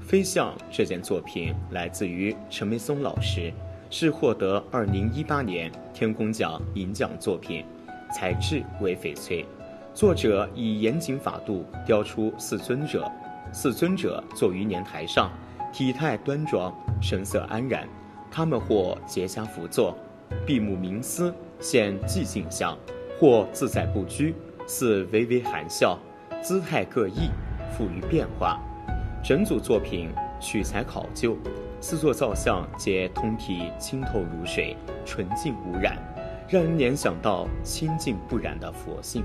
飞象这件作品来自于陈梅松老师，是获得2018年天工奖银奖作品，材质为翡翠。作者以严谨法度雕出四尊者，四尊者坐于年台上，体态端庄，神色安然。他们或结跏趺坐，闭目冥思，现寂静相；或自在不拘，似微微含笑，姿态各异，富于变化。整组作品取材考究，四座造像皆通体清透如水，纯净无染，让人联想到清净不染的佛性。